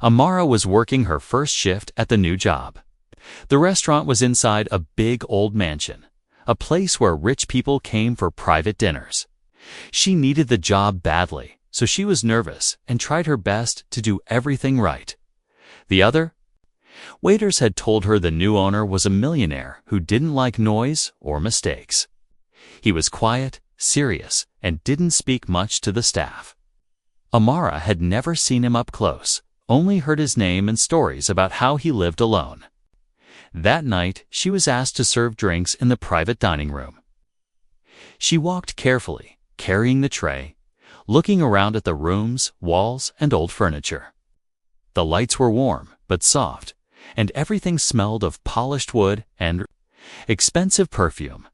Amara was working her first shift at the new job. The restaurant was inside a big old mansion, a place where rich people came for private dinners. She needed the job badly, so she was nervous and tried her best to do everything right. The other waiters had told her the new owner was a millionaire who didn't like noise or mistakes. He was quiet, serious, and didn't speak much to the staff. Amara had never seen him up close, only heard his name and stories about how he lived alone. That night, she was asked to serve drinks in the private dining room. She walked carefully, carrying the tray, looking around at the rooms, walls, and old furniture. The lights were warm but soft, and everything smelled of polished wood and expensive perfume.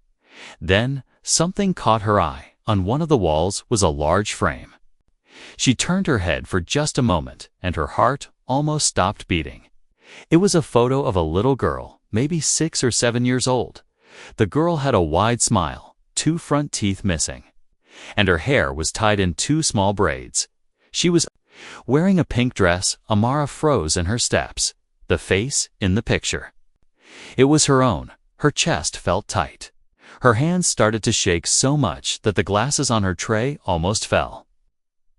Then, something caught her eye. On one of the walls was a large frame. She turned her head for just a moment, and her heart almost stopped beating. It was a photo of a little girl, maybe 6 or 7 years old. The girl had a wide smile, 2 front teeth missing, and her hair was tied in 2 small braids. She was wearing a pink dress. Amara froze in her steps, the face in the picture. It was her own. Her chest felt tight. Her hands started to shake so much that the glasses on her tray almost fell.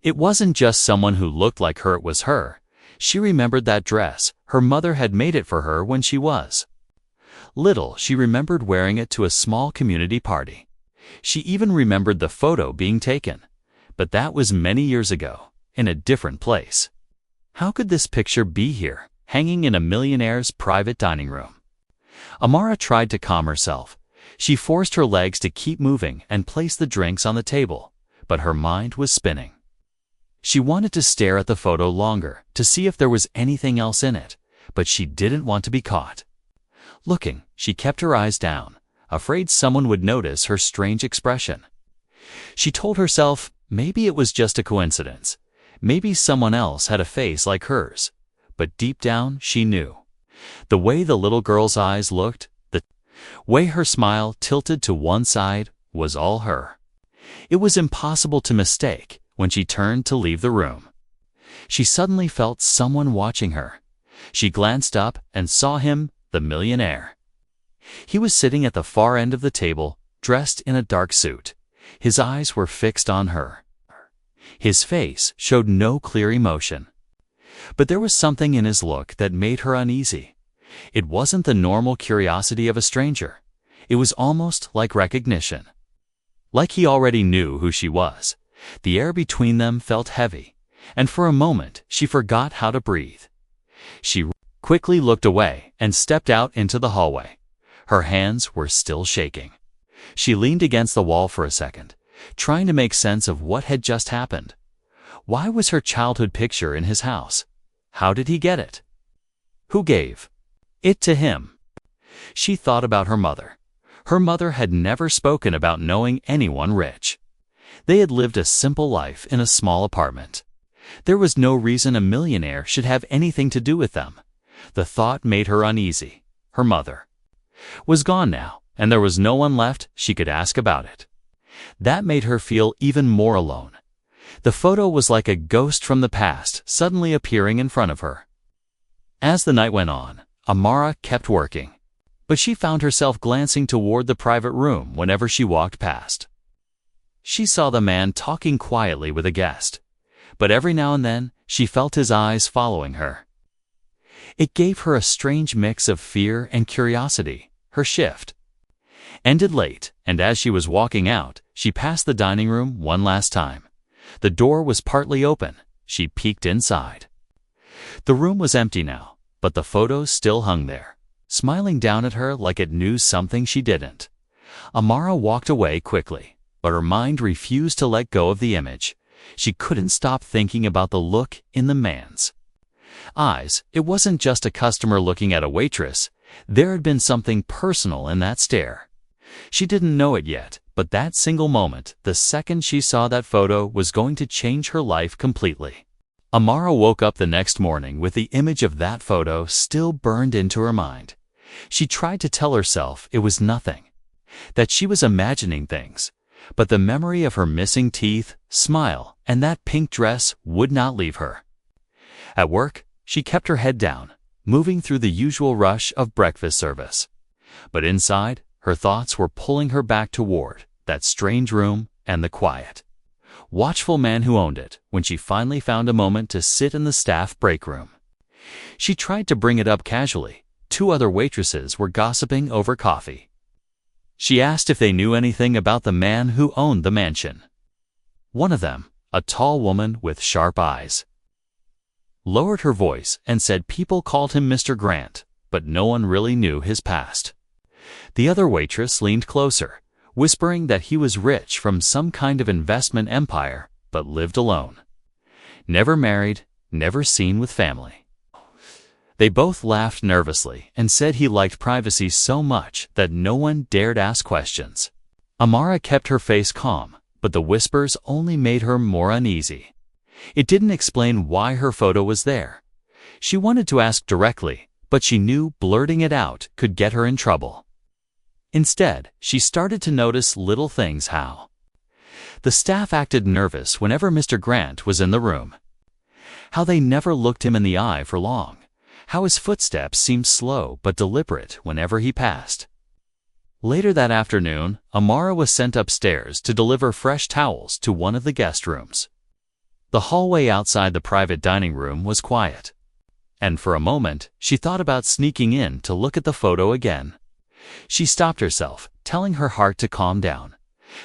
It wasn't just someone who looked like her, it was her. She remembered that dress. Her mother had made it for her when she was little. She remembered wearing it to a small community party. She even remembered the photo being taken. But that was many years ago, in a different place. How could this picture be here, hanging in a millionaire's private dining room? Amara tried to calm herself. She forced her legs to keep moving and place the drinks on the table, but her mind was spinning. She wanted to stare at the photo longer, to see if there was anything else in it, but she didn't want to be caught. Looking, she kept her eyes down, afraid someone would notice her strange expression. She told herself maybe it was just a coincidence. Maybe someone else had a face like hers. But deep down, she knew. The way the little girl's eyes looked, the way her smile tilted to one side, was all her. It was impossible to mistake. When she turned to leave the room, she suddenly felt someone watching her. She glanced up and saw him, the millionaire. He was sitting at the far end of the table, dressed in a dark suit. His eyes were fixed on her. His face showed no clear emotion. But there was something in his look that made her uneasy. It wasn't the normal curiosity of a stranger. It was almost like recognition. Like he already knew who she was. The air between them felt heavy, and for a moment she forgot how to breathe. She quickly looked away and stepped out into the hallway. Her hands were still shaking. She leaned against the wall for a second, trying to make sense of what had just happened. Why was her childhood picture in his house? How did he get it? Who gave it to him? She thought about her mother. Her mother had never spoken about knowing anyone rich. They had lived a simple life in a small apartment. There was no reason a millionaire should have anything to do with them. The thought made her uneasy. Her mother was gone now, and there was no one left she could ask about it. That made her feel even more alone. The photo was like a ghost from the past suddenly appearing in front of her. As the night went on, Amara kept working, but she found herself glancing toward the private room whenever she walked past. She saw the man talking quietly with a guest, but every now and then she felt his eyes following her. It gave her a strange mix of fear and curiosity. Her shift ended late, and as she was walking out, she passed the dining room one last time. The door was partly open. She peeked inside. The room was empty now, but the photos still hung there, smiling down at her like it knew something she didn't. Amara walked away quickly. But her mind refused to let go of the image. She couldn't stop thinking about the look in the man's eyes. It wasn't just a customer looking at a waitress. There had been something personal in that stare. She didn't know it yet, but that single moment, the second she saw that photo, was going to change her life completely. Amara woke up the next morning with the image of that photo still burned into her mind. She tried to tell herself it was nothing, that she was imagining things. But the memory of her missing teeth, smile, and that pink dress would not leave her. At work, she kept her head down, moving through the usual rush of breakfast service. But inside, her thoughts were pulling her back toward that strange room and the quiet, watchful man who owned it when she finally found a moment to sit in the staff break room. She tried to bring it up casually. 2 other waitresses were gossiping over coffee. She asked if they knew anything about the man who owned the mansion. One of them, a tall woman with sharp eyes, lowered her voice and said people called him Mr. Grant, but no one really knew his past. The other waitress leaned closer, whispering that he was rich from some kind of investment empire, but lived alone. Never married, never seen with family. They both laughed nervously and said he liked privacy so much that no one dared ask questions. Amara kept her face calm, but the whispers only made her more uneasy. It didn't explain why her photo was there. She wanted to ask directly, but she knew blurting it out could get her in trouble. Instead, she started to notice little things: how the staff acted nervous whenever Mr. Grant was in the room, how they never looked him in the eye for long, how his footsteps seemed slow but deliberate whenever he passed. Later that afternoon, Amara was sent upstairs to deliver fresh towels to one of the guest rooms. The hallway outside the private dining room was quiet, and for a moment she thought about sneaking in to look at the photo again. She stopped herself, telling her heart to calm down,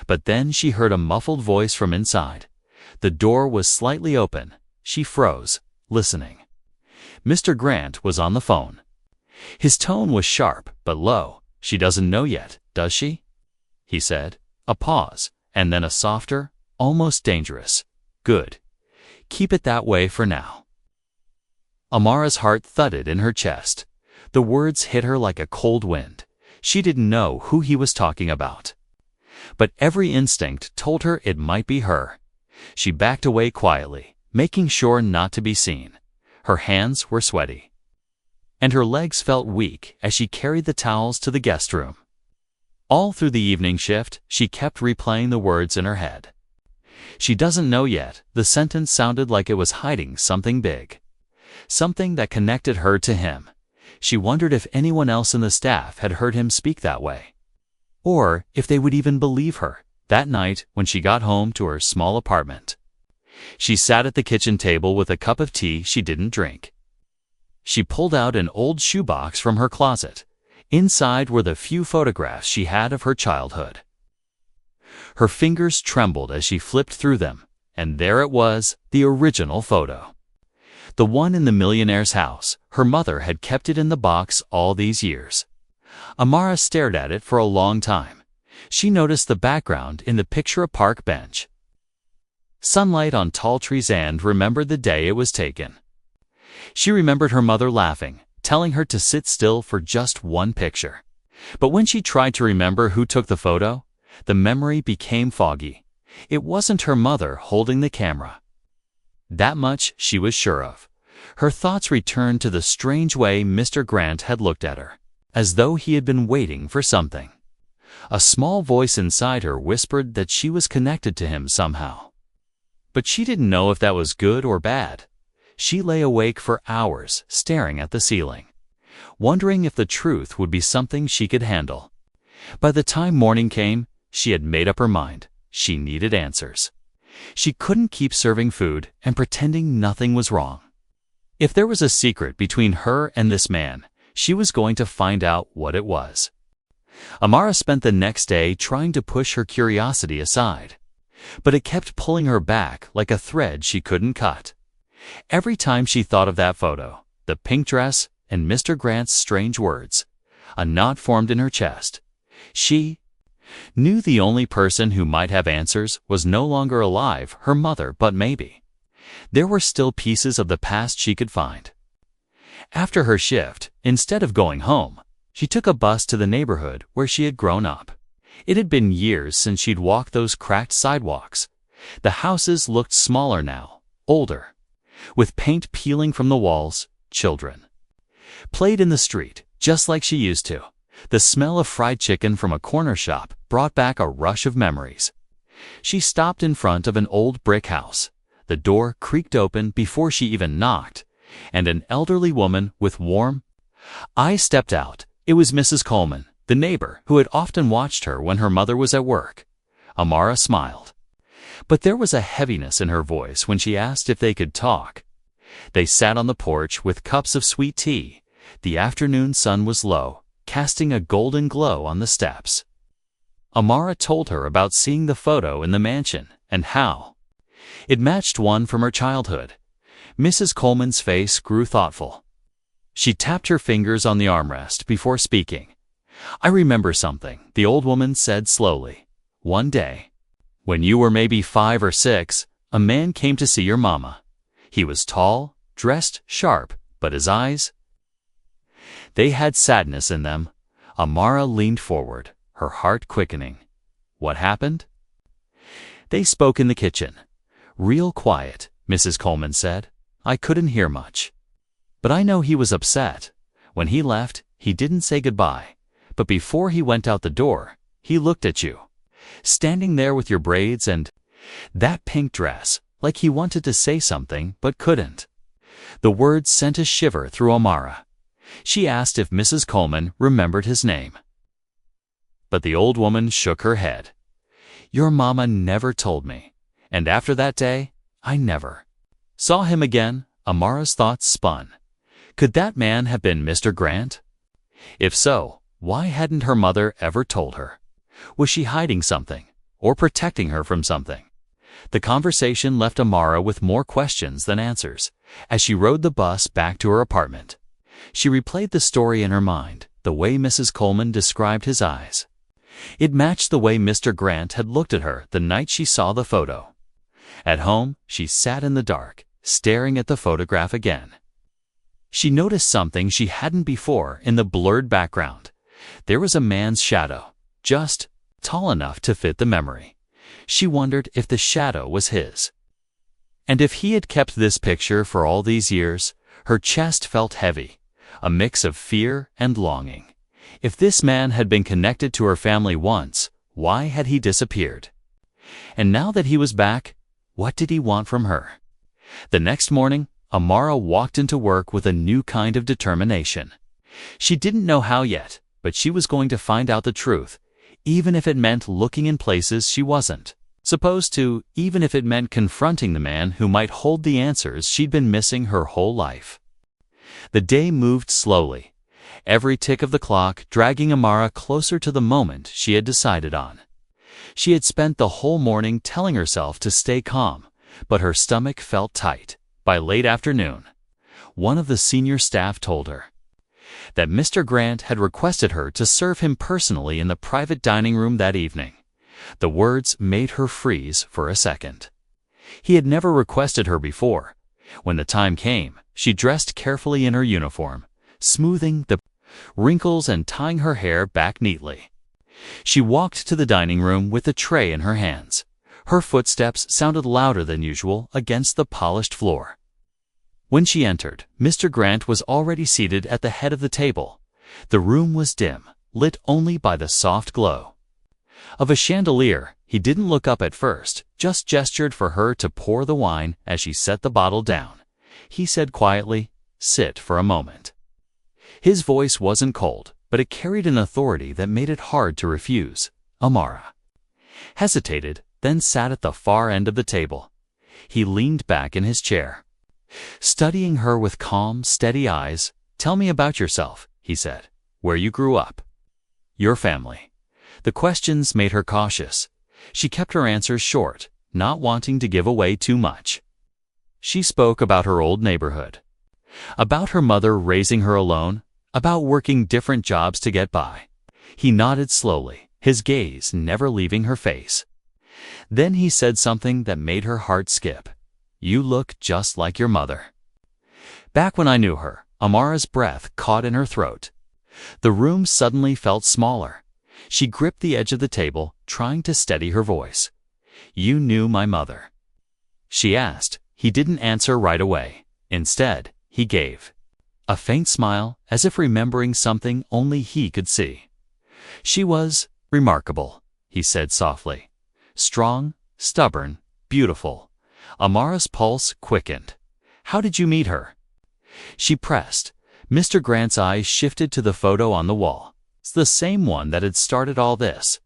but then she heard a muffled voice from inside. The door was slightly open. She froze, listening. Mr. Grant was on the phone. His tone was sharp but low. "She doesn't know yet, does she?" he said. A pause, and then a softer, almost dangerous, "Good. Keep it that way for now." Amara's heart thudded in her chest. The words hit her like a cold wind. She didn't know who he was talking about, but every instinct told her it might be her. She backed away quietly, making sure not to be seen. Her hands were sweaty, and her legs felt weak as she carried the towels to the guest room. All through the evening shift, she kept replaying the words in her head. "She doesn't know yet." The sentence sounded like it was hiding something big, something that connected her to him. She wondered if anyone else in the staff had heard him speak that way, or if they would even believe her. That night, when she got home to her small apartment, she sat at the kitchen table with a cup of tea she didn't drink. She pulled out an old shoebox from her closet. Inside were the few photographs she had of her childhood. Her fingers trembled as she flipped through them, and there it was, the original photo. The one in the millionaire's house. Her mother had kept it in the box all these years. Amara stared at it for a long time. She noticed the background in the picture: a park bench, sunlight on tall trees, and remembered the day it was taken. She remembered her mother laughing, telling her to sit still for just one picture. But when she tried to remember who took the photo, the memory became foggy. It wasn't her mother holding the camera. That much she was sure of. Her thoughts returned to the strange way Mr. Grant had looked at her, as though he had been waiting for something. A small voice inside her whispered that she was connected to him somehow. But she didn't know if that was good or bad. She lay awake for hours, staring at the ceiling, wondering if the truth would be something she could handle. By the time morning came, she had made up her mind. She needed answers. She couldn't keep serving food and pretending nothing was wrong. If there was a secret between her and this man, she was going to find out what it was. Amara spent the next day trying to push her curiosity aside, but it kept pulling her back like a thread she couldn't cut. Every time she thought of that photo, the pink dress, and Mr. Grant's strange words, a knot formed in her chest. She knew the only person who might have answers was no longer alive, her mother, but maybe there were still pieces of the past she could find. After her shift, instead of going home, she took a bus to the neighborhood where she had grown up. It had been years since she'd walked those cracked sidewalks. The houses looked smaller now, older, with paint peeling from the walls. Children played in the street, just like she used to. The smell of fried chicken from a corner shop brought back a rush of memories. She stopped in front of an old brick house. The door creaked open before she even knocked, and an elderly woman with warm eyes stepped out. It was Mrs. Coleman, the neighbor who had often watched her when her mother was at work. Amara smiled, but there was a heaviness in her voice when she asked if they could talk. They sat on the porch with cups of sweet tea. The afternoon sun was low, casting a golden glow on the steps. Amara told her about seeing the photo in the mansion and how it matched one from her childhood. Mrs. Coleman's face grew thoughtful. She tapped her fingers on the armrest before speaking. "I remember something," the old woman said slowly. "One day, when you were maybe 5 or 6, a man came to see your mama. He was tall, dressed sharp, but his eyes, they had sadness in them." Amara leaned forward, her heart quickening. "What happened?" "They spoke in the kitchen. Real quiet," Mrs. Coleman said. "I couldn't hear much. But I know he was upset. When he left, he didn't say goodbye. But before he went out the door, he looked at you, standing there with your braids and that pink dress, like he wanted to say something but couldn't." The words sent a shiver through Amara. She asked if Mrs. Coleman remembered his name. But the old woman shook her head. "Your mama never told me. And after that day, I never saw him again." Amara's thoughts spun. Could that man have been Mr. Grant? If so, why hadn't her mother ever told her? Was she hiding something, or protecting her from something? The conversation left Amara with more questions than answers. As she rode the bus back to her apartment, she replayed the story in her mind, the way Mrs. Coleman described his eyes. It matched the way Mr. Grant had looked at her the night she saw the photo. At home, she sat in the dark, staring at the photograph again. She noticed something she hadn't before in the blurred background. There was a man's shadow, just tall enough to fit the memory. She wondered if the shadow was his. And if he had kept this picture for all these years, her chest felt heavy, a mix of fear and longing. If this man had been connected to her family once, why had he disappeared? And now that he was back, what did he want from her? The next morning, Amara walked into work with a new kind of determination. She didn't know how yet, but she was going to find out the truth, even if it meant looking in places she wasn't supposed to, even if it meant confronting the man who might hold the answers she'd been missing her whole life. The day moved slowly, every tick of the clock dragging Amara closer to the moment she had decided on. She had spent the whole morning telling herself to stay calm, but her stomach felt tight. By late afternoon, one of the senior staff told her that Mr. Grant had requested her to serve him personally in the private dining room that evening. The words made her freeze for a second. He had never requested her before. When the time came, she dressed carefully in her uniform, smoothing the wrinkles and tying her hair back neatly. She walked to the dining room with the tray in her hands. Her footsteps sounded louder than usual against the polished floor. When she entered, Mr. Grant was already seated at the head of the table. The room was dim, lit only by the soft glow of a chandelier. He didn't look up at first, just gestured for her to pour the wine as she set the bottle down. He said quietly, "Sit for a moment." His voice wasn't cold, but it carried an authority that made it hard to refuse. Amara hesitated, then sat at the far end of the table. He leaned back in his chair, studying her with calm, steady eyes. "Tell me about yourself," he said. "Where you grew up. Your family." The questions made her cautious. She kept her answers short, not wanting to give away too much. She spoke about her old neighborhood, about her mother raising her alone, about working different jobs to get by. He nodded slowly, his gaze never leaving her face. Then he said something that made her heart skip. "You look just like your mother." Back when I knew her, Amara's breath caught in her throat. The room suddenly felt smaller. She gripped the edge of the table, trying to steady her voice. "You knew my mother?" she asked. He didn't answer right away. Instead, he gave a faint smile, as if remembering something only he could see. "She was remarkable," he said softly. "Strong, stubborn, beautiful." Amara's pulse quickened. "How did you meet her?" She pressed. Mr. Grant's eyes shifted to the photo on the wall. It's the same one that had started all this.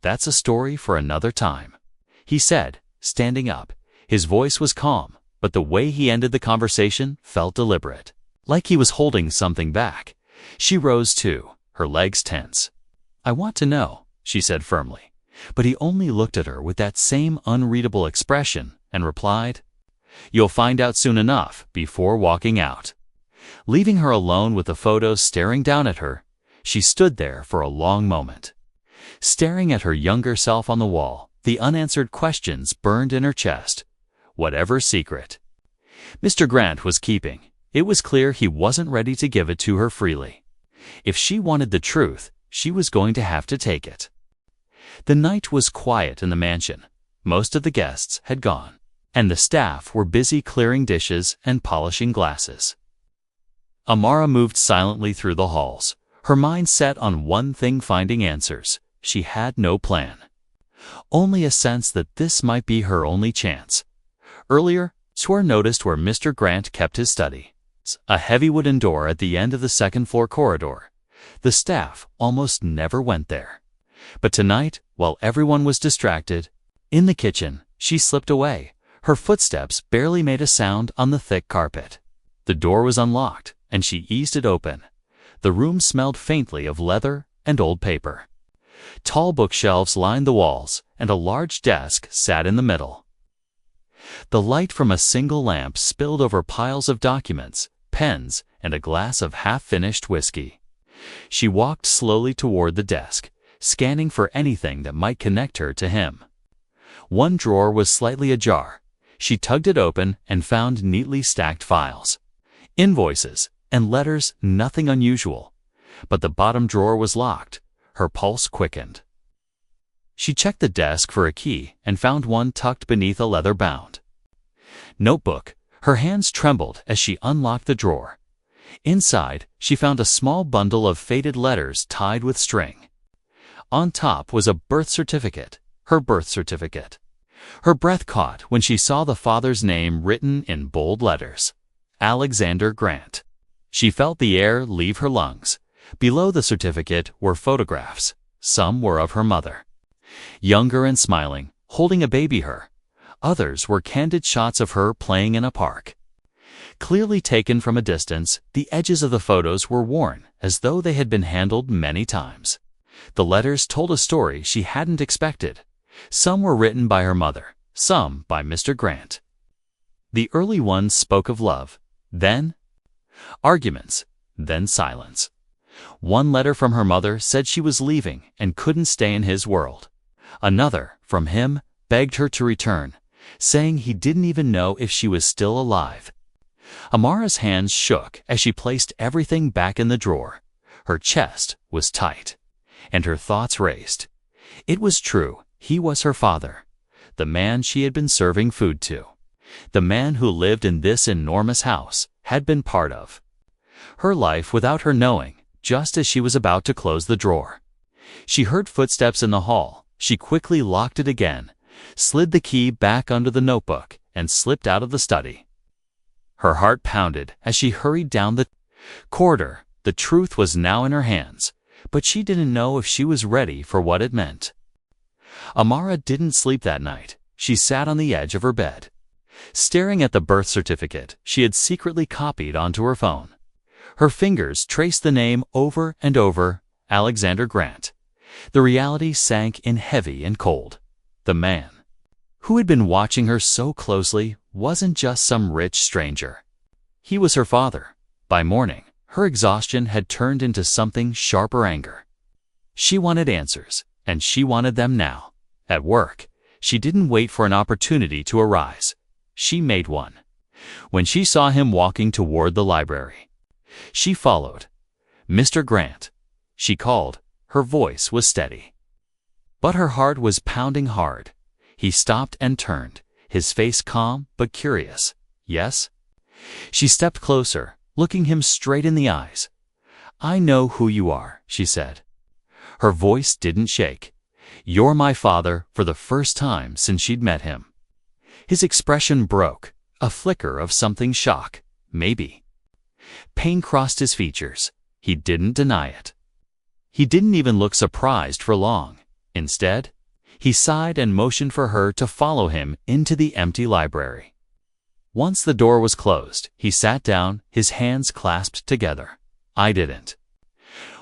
"That's a story for another time," he said, standing up. His voice was calm, but the way he ended the conversation felt deliberate, like he was holding something back. She rose too, her legs tense. "I want to know," she said firmly, but he only looked at her with that same unreadable expression and replied, "You'll find out soon enough," before walking out. Leaving her alone with the photos staring down at her, she stood there for a long moment. Staring at her younger self on the wall, the unanswered questions burned in her chest. Whatever secret Mr. Grant was keeping, it was clear he wasn't ready to give it to her freely. If she wanted the truth, she was going to have to take it. The night was quiet in the mansion. Most of the guests had gone, and the staff were busy clearing dishes and polishing glasses. Amara moved silently through the halls, her mind set on one thing: finding answers. She had no plan, only a sense that this might be her only chance. Earlier, Swear noticed where Mr. Grant kept his study, a heavy wooden door at the end of the second-floor corridor. The staff almost never went there. But tonight, while everyone was distracted, in the kitchen, she slipped away. Her footsteps barely made a sound on the thick carpet. The door was unlocked, and she eased it open. The room smelled faintly of leather and old paper. Tall bookshelves lined the walls, and a large desk sat in the middle. The light from a single lamp spilled over piles of documents, pens, and a glass of half-finished whiskey. She walked slowly toward the desk, scanning for anything that might connect her to him. One drawer was slightly ajar. She tugged it open and found neatly stacked files, invoices, and letters. Nothing unusual. But the bottom drawer was locked. Her pulse quickened. She checked the desk for a key and found one tucked beneath a leather-bound notebook. Her hands trembled as she unlocked the drawer. Inside, she found a small bundle of faded letters tied with string. On top was a birth certificate, her birth certificate. Her breath caught when she saw the father's name written in bold letters: Alexander Grant. She felt the air leave her lungs. Below the certificate were photographs. Some were of her mother, younger and smiling, holding a baby her. Others were candid shots of her playing in a park. Clearly taken from a distance, the edges of the photos were worn, as though they had been handled many times. The letters told a story she hadn't expected. Some were written by her mother, some by Mr. Grant. The early ones spoke of love, then arguments, then silence. One letter from her mother said she was leaving and couldn't stay in his world. Another, from him, begged her to return, saying he didn't even know if she was still alive. Amara's hands shook as she placed everything back in the drawer. Her chest was tight, and her thoughts raced. It was true, he was her father, the man she had been serving food to, the man who lived in this enormous house, had been part of her life without her knowing, just as she was about to close the drawer. She heard footsteps in the hall. She quickly locked it again, slid the key back under the notebook, and slipped out of the study. Her heart pounded as she hurried down the corridor. The truth was now in her hands, but she didn't know if she was ready for what it meant. Amara didn't sleep that night. She sat on the edge of her bed, staring at the birth certificate she had secretly copied onto her phone. Her fingers traced the name over and over: Alexander Grant. The reality sank in heavy and cold. The man who had been watching her so closely wasn't just some rich stranger. He was her father. By morning, her exhaustion had turned into something sharper: anger. She wanted answers, and she wanted them now. At work, she didn't wait for an opportunity to arise. She made one. When she saw him walking toward the library, she followed. "Mr. Grant," she called. Her voice was steady, but her heart was pounding hard. He stopped and turned, his face calm but curious. "Yes?" She stepped closer, looking him straight in the eyes. "I know who you are," she said. Her voice didn't shake. "You're my father," for the first time since she'd met him. His expression broke, a flicker of something shock, maybe. Pain crossed his features. He didn't deny it. He didn't even look surprised for long. Instead, he sighed and motioned for her to follow him into the empty library. Once the door was closed, he sat down, his hands clasped together. "I didn't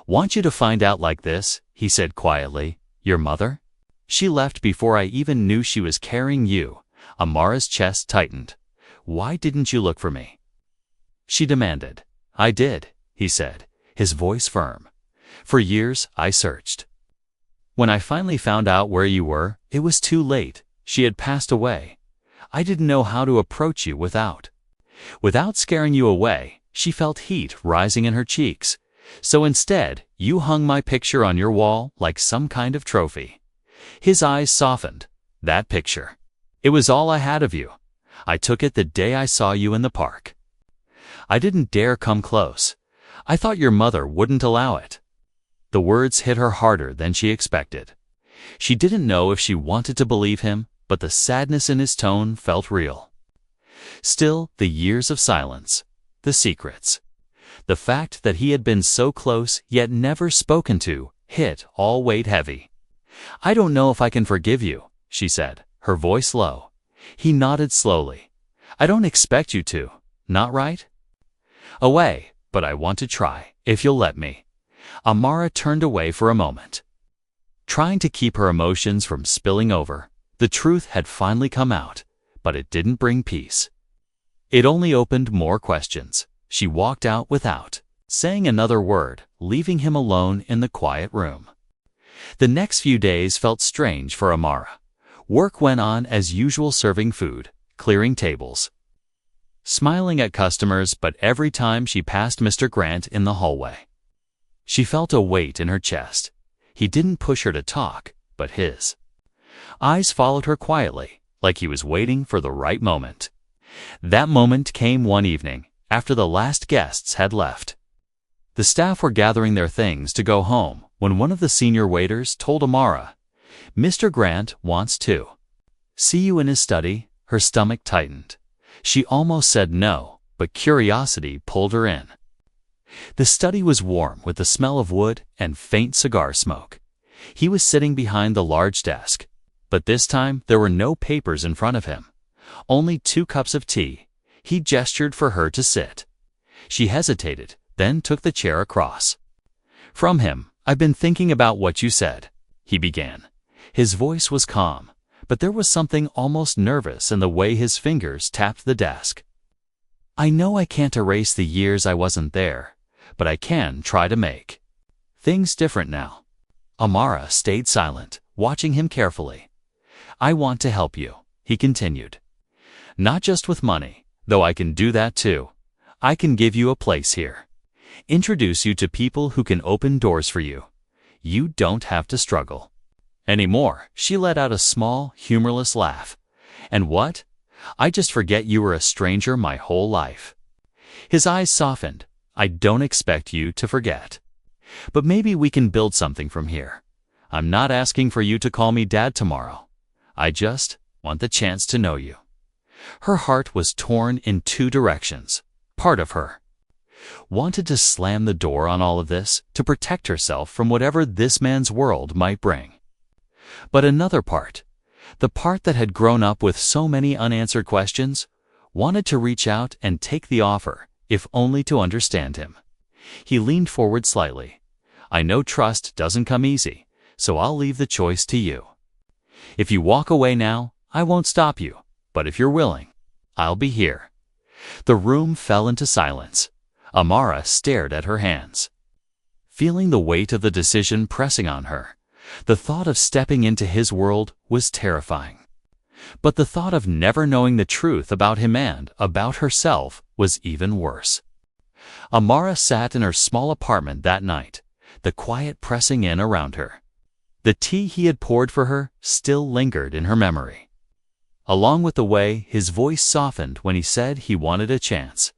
want you to find out like this," he said quietly. "Your mother? She left before I even knew she was carrying you." Amara's chest tightened. "Why didn't you look for me?" she demanded. "I did," he said, his voice firm. "For years, I searched. When I finally found out where you were, it was too late. She had passed away. I didn't know how to approach you without scaring you away." She felt heat rising in her cheeks. "So instead, you hung my picture on your wall like some kind of trophy." His eyes softened. "That picture. It was all I had of you. I took it the day I saw you in the park. I didn't dare come close. I thought your mother wouldn't allow it." The words hit her harder than she expected. She didn't know if she wanted to believe him, but the sadness in his tone felt real. Still, the years of silence, the secrets, the fact that he had been so close yet never spoken to, all weighed heavy. "I don't know if I can forgive you," she said, her voice low. He nodded slowly. "I don't expect you to, not right away, but I want to try, if you'll let me." Amara turned away for a moment, trying to keep her emotions from spilling over. The truth had finally come out, but it didn't bring peace. It only opened more questions. She walked out without saying another word, leaving him alone in the quiet room. The next few days felt strange for Amara. Work went on as usual, serving food, clearing tables, smiling at customers, but every time she passed Mr. Grant in the hallway, she felt a weight in her chest. He didn't push her to talk, but his eyes followed her quietly, like he was waiting for the right moment. That moment came one evening, after the last guests had left. The staff were gathering their things to go home when one of the senior waiters told Amara, "Mr. Grant wants to see you in his study." Her stomach tightened. She almost said no, but curiosity pulled her in. The study was warm with the smell of wood and faint cigar smoke. He was sitting behind the large desk, but this time there were no papers in front of him, only 2 cups of tea. He gestured for her to sit. She hesitated, then took the chair across from him. "I've been thinking about what you said," he began. His voice was calm, but there was something almost nervous in the way his fingers tapped the desk. "I know I can't erase the years I wasn't there, but I can try to make things different now." Amara stayed silent, watching him carefully. "I want to help you," he continued. "Not just with money, though I can do that too. I can give you a place here, introduce you to people who can open doors for you. You don't have to struggle anymore." She let out a small, humorless laugh. "And what? I just forget you were a stranger my whole life." His eyes softened. "I don't expect you to forget. But maybe we can build something from here. I'm not asking for you to call me Dad tomorrow. I just want the chance to know you." Her heart was torn in 2 directions. Part of her wanted to slam the door on all of this, to protect herself from whatever this man's world might bring. But another part, the part that had grown up with so many unanswered questions, wanted to reach out and take the offer, if only to understand him. He leaned forward slightly. "I know trust doesn't come easy, so I'll leave the choice to you. If you walk away now, I won't stop you, but if you're willing, I'll be here." The room fell into silence. Amara stared at her hands, feeling the weight of the decision pressing on her. The thought of stepping into his world was terrifying. But the thought of never knowing the truth about him and about herself was even worse. Amara sat in her small apartment that night, the quiet pressing in around her. The tea he had poured for her still lingered in her memory, along with the way his voice softened when he said he wanted a chance.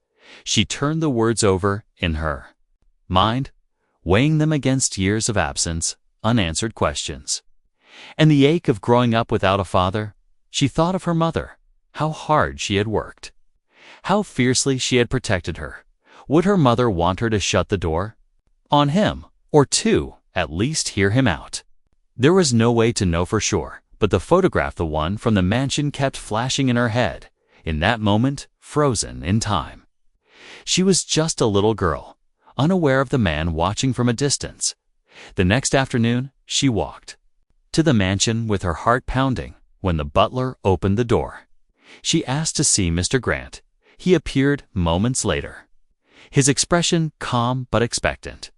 She turned the words over in her mind, weighing them against years of absence, unanswered questions, and the ache of growing up without a father. She thought of her mother, how hard she had worked, how fiercely she had protected her. Would her mother want her to shut the door on him, or to, at least, hear him out? There was no way to know for sure, but the photograph, the one from the mansion, kept flashing in her head, in that moment, frozen in time. She was just a little girl, unaware of the man watching from a distance. The next afternoon, she walked to the mansion with her heart pounding when the butler opened the door. She asked to see Mr. Grant. He appeared moments later, his expression calm but expectant.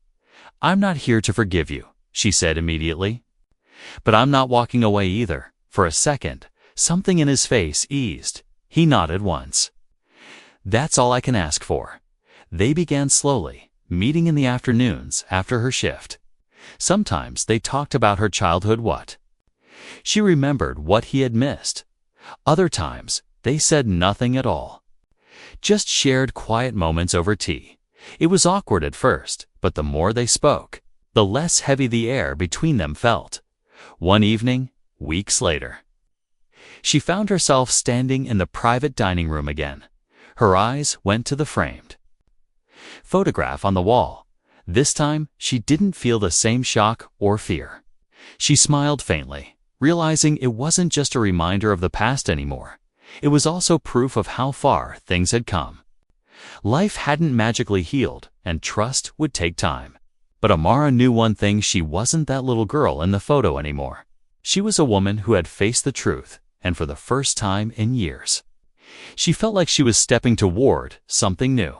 "I'm not here to forgive you," she said immediately. "But I'm not walking away either." For a second, something in his face eased. He nodded once. "That's all I can ask for." They began slowly, meeting in the afternoons after her shift. Sometimes they talked about her childhood, what she remembered, what he had missed. Other times, they said nothing at all. Just shared quiet moments over tea. It was awkward at first, but the more they spoke, the less heavy the air between them felt. One evening, weeks later, she found herself standing in the private dining room again. Her eyes went to the framed photograph on the wall. This time, she didn't feel the same shock or fear. She smiled faintly, realizing it wasn't just a reminder of the past anymore. It was also proof of how far things had come. Life hadn't magically healed, and trust would take time. But Amara knew one thing: she wasn't that little girl in the photo anymore. She was a woman who had faced the truth, and for the first time in years, she felt like she was stepping toward something new.